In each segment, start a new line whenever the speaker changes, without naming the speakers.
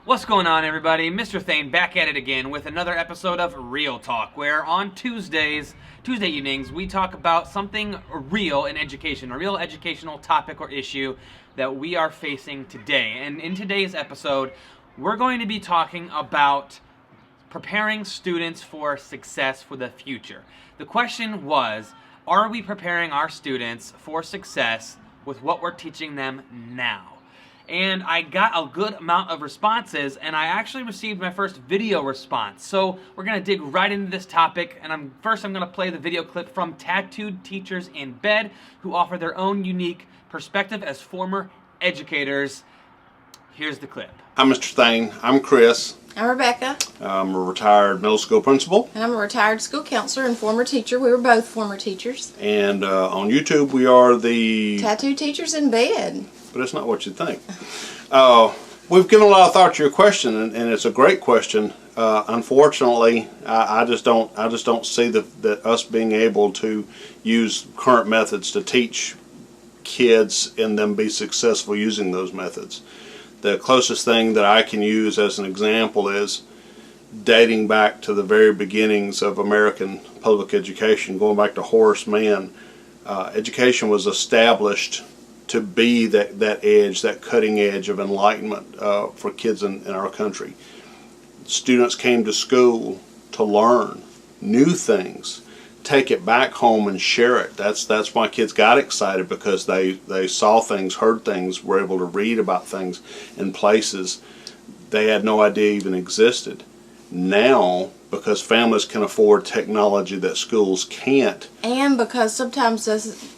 What's going on, everybody? Mr. Thain back at it again with another episode of Real Talk, where on Tuesday evenings, we talk about something real in education, a real educational topic or issue that we are facing today. And in today's episode, we're going to be talking about preparing students for success for the future. The question was, are we preparing our students for success with what we're teaching them now? And I got a good amount of responses, and I actually received my first video response. So we're going to dig right into this topic, and I'm going to play the video clip from Tattooed Teachers in Bed, who offer their own unique perspective as former educators. Here's the clip.
I'm Mr. Thain. I'm Chris.
I'm Rebecca.
I'm a retired middle school principal.
And I'm a retired school counselor and former teacher. We were both former teachers.
And on YouTube, we are the
Tattooed Teachers in Bed.
But it's not what you think. We've given a lot of thought to your question, and it's a great question. Unfortunately, I just don't see that us being able to use current methods to teach kids and them be successful using those methods. The closest thing that I can use as an example is dating back to the very beginnings of American public education, going back to Horace Mann. Education was established to be that edge, that cutting edge of enlightenment for kids in our country. Students came to school to learn new things, take it back home and share it. That's why kids got excited, because they saw things, heard things, were able to read about things in places they had no idea even existed. Now, because families can afford technology that schools can't.
And because sometimes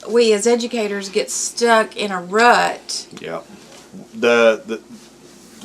we as educators get stuck in a rut.
Yeah. The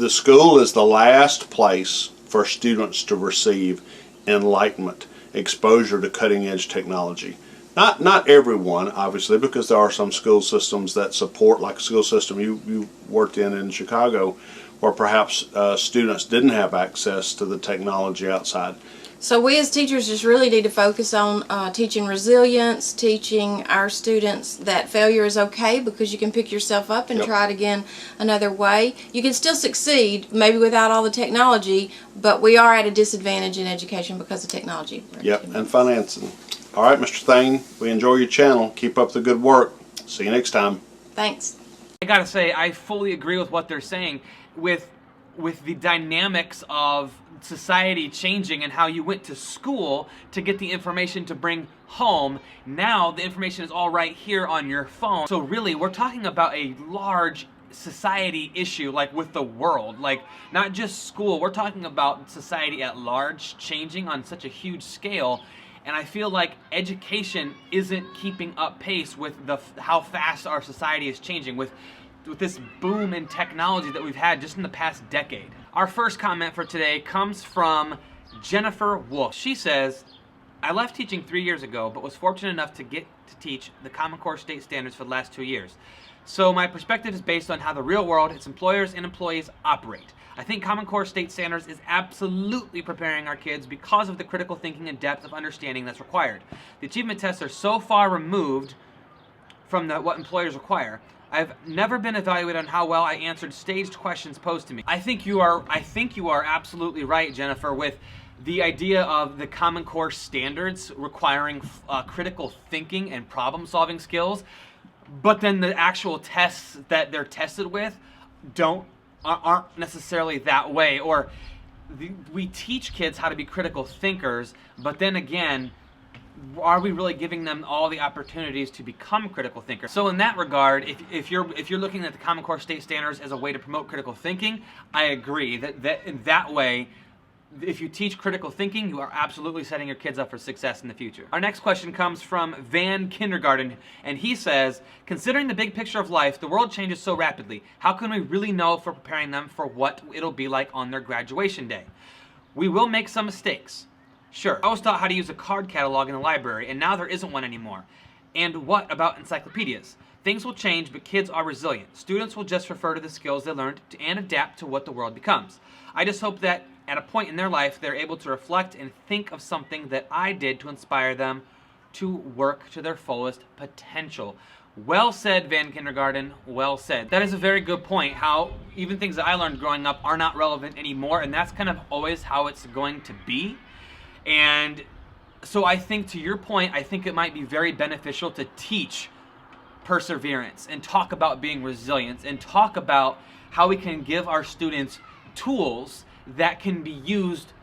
school is the last place for students to receive enlightenment, exposure to cutting edge technology. Not everyone, obviously, because there are some school systems that support, like a school system you worked in Chicago, where perhaps students didn't have access to the technology outside.
So we as teachers just really need to focus on teaching resilience, teaching our students that failure is okay, because you can pick yourself up and try it again another way. You can still succeed, maybe without all the technology, but we are at a disadvantage in education because of technology.
Yep, and financing. All right, Mr. Thain, we enjoy your channel. Keep up the good work. See you next time.
Thanks.
I gotta say, I fully agree with what they're saying with the dynamics of society changing and how you went to school to get the information to bring home. Now the information is all right here on your phone. So really, we're talking about a large society issue, like with the world, like not just school. We're talking about society at large changing on such a huge scale. And I feel like education isn't keeping up pace with how fast our society is changing, with this boom in technology that we've had just in the past decade. Our first comment for today comes from Jennifer Wolf. She says, I left teaching 3 years ago, but was fortunate enough to get to teach the Common Core state standards for the last 2 years. So my perspective is based on how the real world, its employers and employees operate. I think Common Core state standards is absolutely preparing our kids because of the critical thinking and depth of understanding that's required. The achievement tests are so far removed from what employers require. I've never been evaluated on how well I answered staged questions posed to me. I think you are absolutely right, Jennifer, with the idea of the Common Core standards requiring critical thinking and problem-solving skills, but then the actual tests that they're tested with aren't necessarily that way. Or we teach kids how to be critical thinkers, but then again, are we really giving them all the opportunities to become critical thinkers? So in that regard, if you're looking at the Common Core state standards as a way to promote critical thinking, I agree that in that way, if you teach critical thinking, you are absolutely setting your kids up for success in the future. Our next question comes from Van Kindergarten, and he says, considering the big picture of life, the world changes so rapidly. How can we really know if we're preparing them for what it'll be like on their graduation day? We will make some mistakes. Sure, I was taught how to use a card catalog in the library, and now there isn't one anymore. And what about encyclopedias? Things will change, but kids are resilient. Students will just refer to the skills they learned and adapt to what the world becomes. I just hope that at a point in their life, they're able to reflect and think of something that I did to inspire them to work to their fullest potential. Well said, Van Kindergarten. Well said. That is a very good point, how even things that I learned growing up are not relevant anymore, and that's kind of always how it's going to be. And so I think, to your point, I think it might be very beneficial to teach perseverance and talk about being resilient and talk about how we can give our students tools that can be used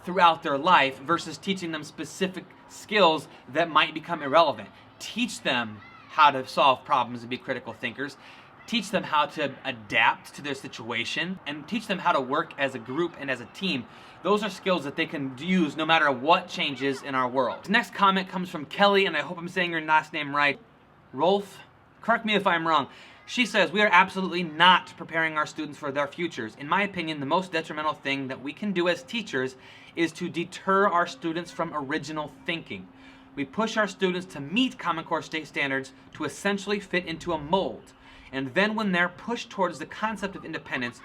throughout their life versus teaching them specific skills that might become irrelevant. Teach them how to solve problems and be critical thinkers. Teach them how to adapt to their situation, and teach them how to work as a group and as a team. Those are skills that they can use no matter what changes in our world. The next comment comes from Kelly, and I hope I'm saying your last name right. Rolf, correct me if I'm wrong. She says, we are absolutely not preparing our students for their futures. In my opinion, the most detrimental thing that we can do as teachers is to deter our students from original thinking. We push our students to meet Common Core state standards to essentially fit into a mold. And then when they're pushed towards the concept of independence,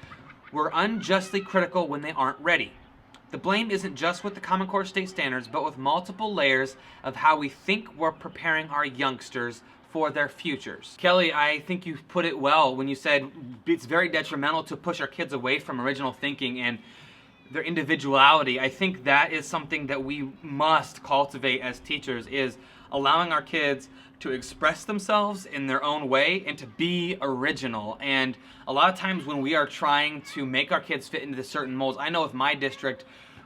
we're unjustly critical when they aren't ready. The blame isn't just with the Common Core state standards, but with multiple layers of how we think we're preparing our youngsters for their futures. Kelly, I think you put it well when you said it's very detrimental to push our kids away from original thinking and their individuality. I think that is something that we must cultivate as teachers, is allowing our kids to express themselves in their own way and to be original. And a lot of times when we are trying to make our kids fit into certain molds, I know with my district,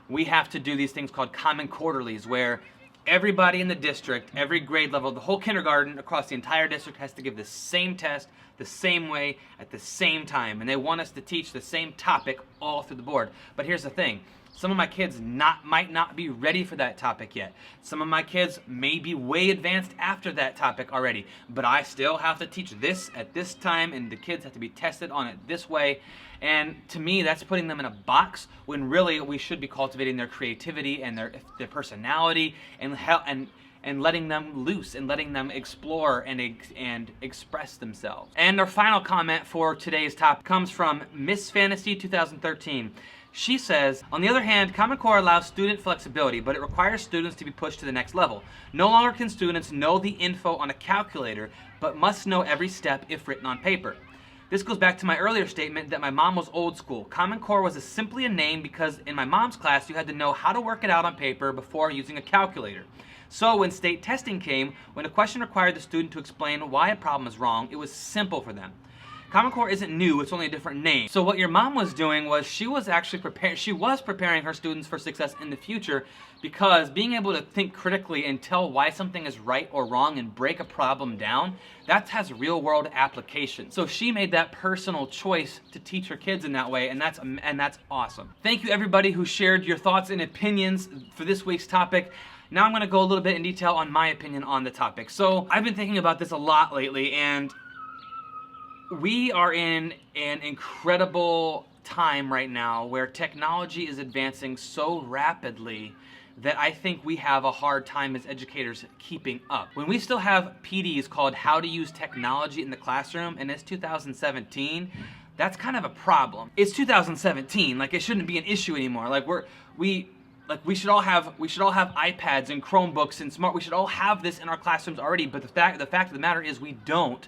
we have to do these things called common quarterlies, where everybody in the district, every grade level, the whole kindergarten across the entire district has to give the same test, the same way, at the same time. And they want us to teach the same topic all through the board. But here's the thing. Some of my kids might not be ready for that topic yet. Some of my kids may be way advanced after that topic already. But I still have to teach this at this time, and the kids have to be tested on it this way. And to me, that's putting them in a box when really we should be cultivating their creativity and their personality and letting them loose and letting them explore and express themselves. And our final comment for today's topic comes from Miss Fantasy 2013. She says, on the other hand, Common Core allows student flexibility, but it requires students to be pushed to the next level. No longer can students know the info on a calculator, but must know every step if written on paper. This goes back to my earlier statement that my mom was old school. Common Core was simply a name because in my mom's class you had to know how to work it out on paper before using a calculator. So when state testing came, when a question required the student to explain why a problem is wrong, it was simple for them. Common Core isn't new, it's only a different name. So what your mom was doing was she was preparing her students for success in the future, because being able to think critically and tell why something is right or wrong and break a problem down, that has real world application. So she made that personal choice to teach her kids in that way, and that's awesome. Thank you everybody who shared your thoughts and opinions for this week's topic. Now I'm gonna go a little bit in detail on my opinion on the topic. So I've been thinking about this a lot lately, and we are in an incredible time right now where technology is advancing so rapidly that I think we have a hard time as educators keeping up. When we still have PDs called How to Use Technology in the Classroom, and it's 2017, that's kind of a problem. It's 2017, like it shouldn't be an issue anymore. We should all have iPads and Chromebooks and we should all have this in our classrooms already, but the fact of the matter is we don't.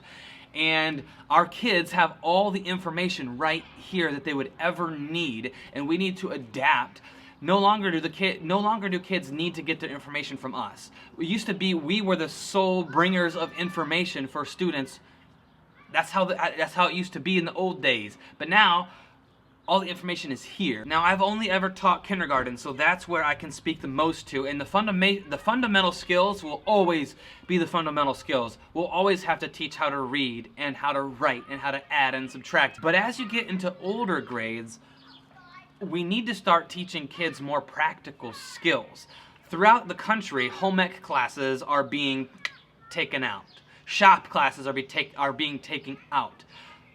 And our kids have all the information right here that they would ever need, and we need to adapt. No longer do kids need to get their information from us. It used to be we were the sole bringers of information for students. That's how it used to be in the old days. But now all the information is here. Now, I've only ever taught kindergarten, so that's where I can speak the most to. And the fundamental skills will always be the fundamental skills. We'll always have to teach how to read and how to write and how to add and subtract. But as you get into older grades, we need to start teaching kids more practical skills. Throughout the country, home ec classes are being taken out. Shop classes are being taken out.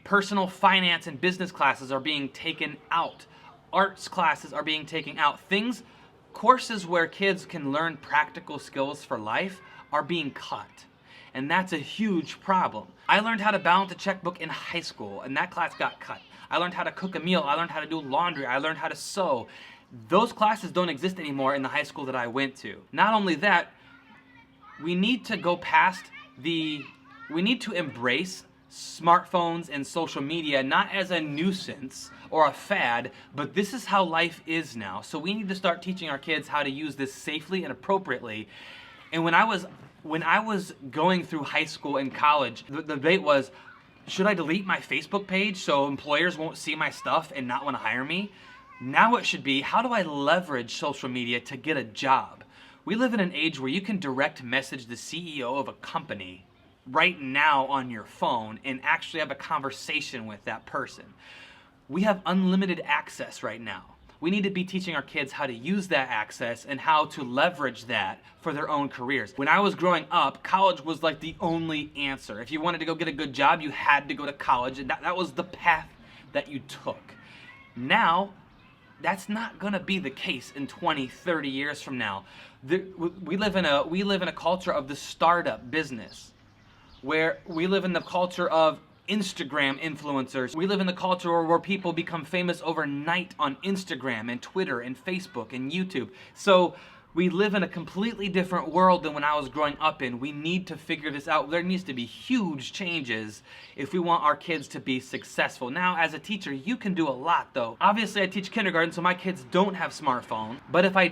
Personal finance and business classes are being taken out. Arts classes are being taken out. Courses where kids can learn practical skills for life are being cut. And that's a huge problem. I learned how to balance a checkbook in high school, and that class got cut. I learned how to cook a meal. I learned how to do laundry. I learned how to sew. Those classes don't exist anymore in the high school that I went to. Not only that, we need to go past the We need to embrace smartphones and social media not as a nuisance or a fad, but this is how life is now. So we need to start teaching our kids how to use this safely and appropriately. And when I was going through high school and college, the debate was, should I delete my Facebook page so employers won't see my stuff and not want to hire me? Now it should be, how do I leverage social media to get a job? We live in an age where you can direct message the CEO of a company right now on your phone and actually have a conversation with that person. We have unlimited access right now. We need to be teaching our kids how to use that access and how to leverage that for their own careers. When I was growing up, college was like the only answer. If you wanted to go get a good job, you had to go to college, and that was the path that you took. Now, that's not gonna be the case in 20, 30 years from now. We live in a culture of the startup business, where we live in the culture of Instagram influencers. We live in the culture where people become famous overnight on Instagram and Twitter and Facebook and YouTube. So we live in a completely different world than when I was growing up in. We need to figure this out. There needs to be huge changes if we want our kids to be successful. Now, as a teacher, you can do a lot though. Obviously, I teach kindergarten, so my kids don't have smartphones. But if I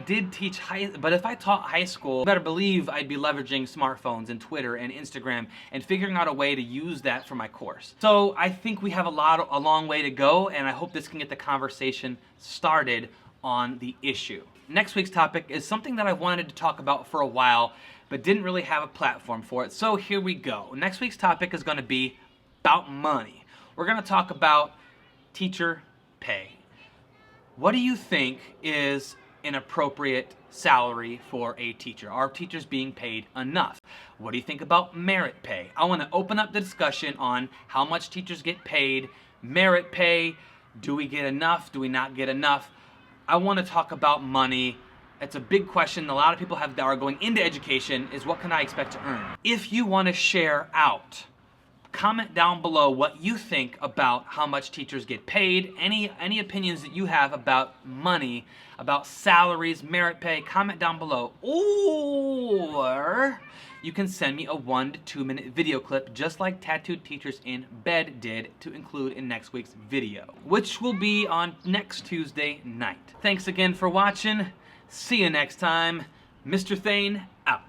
taught high school, you better believe I'd be leveraging smartphones and Twitter and Instagram and figuring out a way to use that for my course. So I think we have a long way to go, and I hope this can get the conversation started on the issue. Next week's topic is something that I wanted to talk about for a while, but didn't really have a platform for it. So here we go. Next week's topic is going to be about money. We're going to talk about teacher pay. What do you think is an appropriate salary for a teacher? Are teachers being paid enough? What do you think about merit pay? I want to open up the discussion on how much teachers get paid, merit pay, do we get enough, do we not get enough? I want to talk about money. It's a big question a lot of people have that are going into education, is what can I expect to earn? If you want to share out, comment down below what you think about how much teachers get paid, any opinions that you have about money, about salaries, merit pay, comment down below. Or you can send me a 1 to 2 minute video clip just like Tattooed Teachers in Bed did to include in next week's video, which will be on next Tuesday night. Thanks again for watching. See you next time. Mr. Thain out.